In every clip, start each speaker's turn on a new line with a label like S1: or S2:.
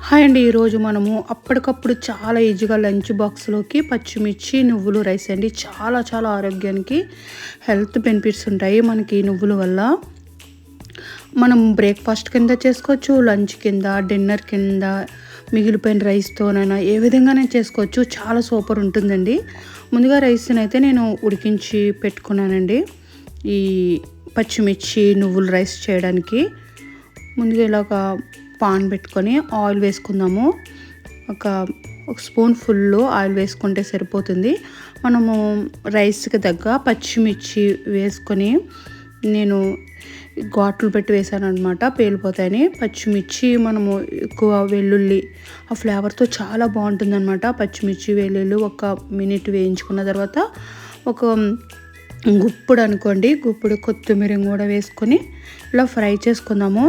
S1: Hi అండి. ఈరోజు మనము అప్పటికప్పుడు చాలా ఈజీగా లంచ్ బాక్స్లోకి పచ్చిమిర్చి నువ్వులు రైస్ అండి. చాలా చాలా ఆరోగ్యానికి హెల్త్ బెనిఫిట్స్ ఉంటాయి మనకి ఈ నువ్వుల వల్ల. మనం బ్రేక్ఫాస్ట్ కింద చేసుకోవచ్చు, లంచ్ కింద, డిన్నర్ కింద, మిగిలిపోయిన రైస్తోనైనా ఏ విధంగానే చేసుకోవచ్చు. చాలా సూపర్ ఉంటుందండి. ముందుగా రైస్ని అయితే నేను ఉడికించి పెట్టుకున్నానండి ఈ పచ్చిమిర్చి నువ్వుల రైస్ చేయడానికి. ముందుగా ఇలాగ పాన్ పెట్టుకొని ఆయిల్ వేసుకుందాము. ఒక స్పూన్ ఫుల్ ఆయిల్ వేసుకుంటే సరిపోతుంది. మనము రైస్కి తగ్గ పచ్చిమిర్చి వేసుకొని నేను ఘాట్లు పెట్టి వేసాను అనమాట, పేలిపోతాయని. పచ్చిమిర్చి మనము ఎక్కువ వెల్లుల్లి ఆ ఫ్లేవర్తో చాలా బాగుంటుందన్నమాట. పచ్చిమిర్చి వెల్లుల్లి ఒక మినిట్ వేయించుకున్న తర్వాత ఒక గుప్పుడు అనుకోండి, గుప్పుడు కొత్తిమీర కూడా వేసుకొని ఇలా ఫ్రై చేసుకుందాము.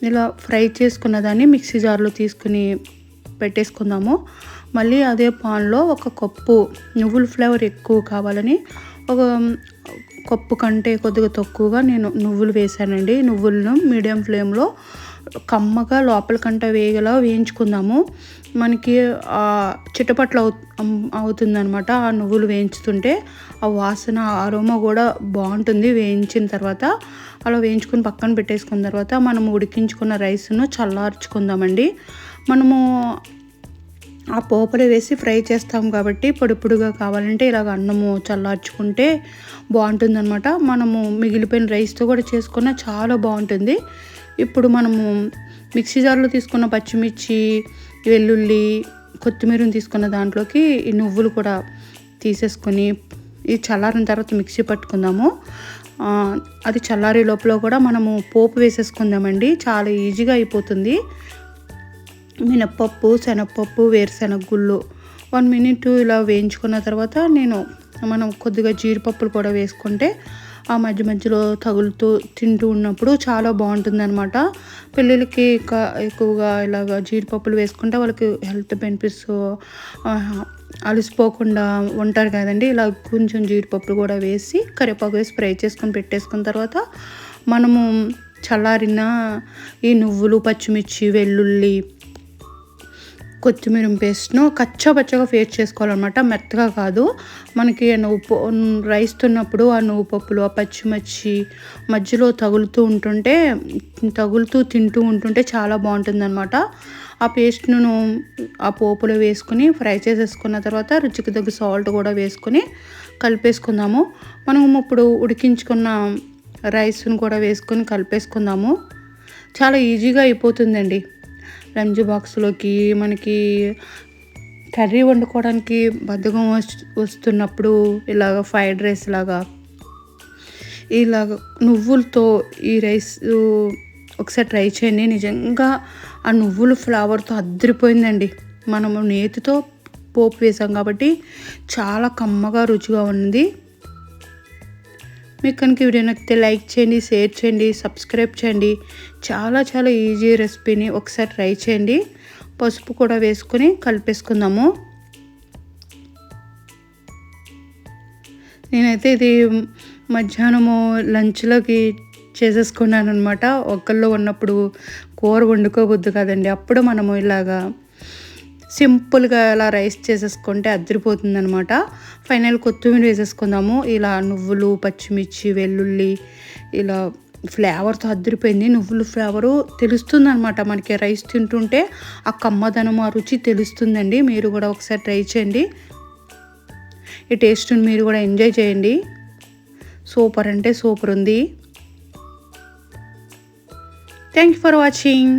S1: ఇలా ఫ్రై చేసుకున్న దాన్ని మిక్సీ జార్లో తీసుకుని పెట్టేసుకుందాము. మళ్ళీ అదే పాన్లో ఒక కప్పు నువ్వుల ఫ్లేవర్ ఎక్కువ కావాలని ఒక కప్పు కంటే కొద్దిగా తక్కువగా నేను నువ్వులు వేసానండి. నువ్వులను మీడియం ఫ్లేమ్లో కమ్మగా లోపలికంట వేగలా వేయించుకుందాము. మనకి చిటపట్లు అవుతుందన్నమాట. ఆ నువ్వులు వేయించుతుంటే ఆ వాసన అరోమా కూడా బాగుంటుంది. వేయించిన తర్వాత అలా వేయించుకుని పక్కన పెట్టేసుకున్న తర్వాత మనము ఉడికించుకున్న రైస్ను చల్లార్చుకుందామండి. మనము ఆ పోపులో వేసి ఫ్రై చేస్తాం కాబట్టి పొడి పొడిగా కావాలంటే ఇలాగ అన్నము చల్లార్చుకుంటే బాగుంటుందన్నమాట. మనము మిగిలిపోయిన రైస్తో కూడా చేసుకున్న చాలా బాగుంటుంది. ఇప్పుడు మనము మిక్సీ జార్లో తీసుకున్న పచ్చిమిర్చి, వెల్లుల్లి, కొత్తిమీరని తీసుకున్న దాంట్లోకి ఈ నువ్వులు కూడా తీసేసుకొని ఈ చల్లారిన తర్వాత మిక్సీ పట్టుకుందాము. అది చల్లారే లోపల కూడా మనము పోపు వేసేసుకుందామండి. చాలా ఈజీగా అయిపోతుంది. మినప్పప్పు, శనగపప్పు, వేరుశనగ గుళ్ళు 1 మినిట్ ఇలా వేయించుకున్న తర్వాత మనం కొద్దిగా జీడిపప్పులు కూడా వేసుకుంటే ఆ మధ్య మధ్యలో తగులుతూ తింటూ ఉన్నప్పుడు చాలా బాగుంటుందన్నమాట. పిల్లలకి ఎక్కువగా ఇలాగ జీడిపప్పులు వేసుకుంటే వాళ్ళకి హెల్త్ బెనిఫిట్స్ అలసిపోకుండా ఉంటారు కదండి. ఇలా కొంచెం జీడిపప్పులు కూడా వేసి కరివేపాకు వేసి ఫ్రై చేసుకొని పెట్టేసుకున్న తర్వాత మనము చల్లారిన ఈ నువ్వులు, పచ్చిమిర్చి, వెల్లుల్లి, కొత్తిమీర పేస్ట్ను కచ్చాపచ్చగా పేస్ట్ చేసుకోవాలన్నమాట. మెత్తగా కాదు. మనకి రైస్ తిన్నప్పుడు ఆ నువ్వు పప్పులు, ఆ పచ్చిమిర్చి మధ్యలో తగులుతూ తింటూ ఉంటుంటే చాలా బాగుంటుందన్నమాట. ఆ పేస్ట్ను ఆ పోపులో వేసుకుని ఫ్రై చేసేసుకున్న తర్వాత రుచికి తగ్గ సాల్ట్ కూడా వేసుకొని కలిపేసుకుందాము. మనం ఇప్పుడు ఉడికించుకున్న రైస్ను కూడా వేసుకొని కలిపేసుకుందాము. చాలా ఈజీగా అయిపోతుందండి. లంచ్ బాక్స్లోకి మనకి కర్రీ వండుకోవడానికి బద్ధకం వస్తున్నప్పుడు ఇలాగ ఫ్రైడ్ రైస్ ఇలాగ నువ్వులతో ఈ రైస్ ఒకసారి ట్రై చేయండి. నిజంగా ఆ నువ్వుల ఫ్లేవర్తో అదిరిపోయిందండి. మనము నేతితో పోపు వేసాం కాబట్టి చాలా కమ్మగా రుచిగా ఉంది. మీకు కనుక వీడియో నచ్చితే లైక్ చేయండి, షేర్ చేయండి, సబ్స్క్రైబ్ చేయండి. చాలా చాలా ఈజీ రెసిపీని ఒకసారి ట్రై చేయండి. పసుపు కూడా వేసుకొని కలిపేసుకుందాము. నేనైతే ఇది మధ్యాహ్నము లంచ్లోకి చేసేసుకున్నాను అనమాట. ఒక్కళ్ళు ఉన్నప్పుడు కూర వండుకోవద్దు కదండి. అప్పుడు మనము ఇలాగా సింపుల్గా ఇలా రైస్ చేసేసుకుంటే అదిరిపోతుంది అనమాట. ఫైనల్ కొత్తిమీర వేసేసుకుందాము. ఇలా నువ్వులు, పచ్చిమిర్చి, వెల్లుల్లి ఇలా ఫ్లేవర్తో అదిరిపోయింది. నువ్వుల ఫ్లేవరు తెలుస్తుంది అనమాట మనకి. రైస్ తింటుంటే ఆ కమ్మదనం, ఆ రుచి తెలుస్తుందండి. మీరు కూడా ఒకసారి ట్రై చేయండి. ఈ టేస్ట్ని మీరు కూడా ఎంజాయ్ చేయండి. సూపర్ అంటే సూపర్ ఉంది. Thank you for watching.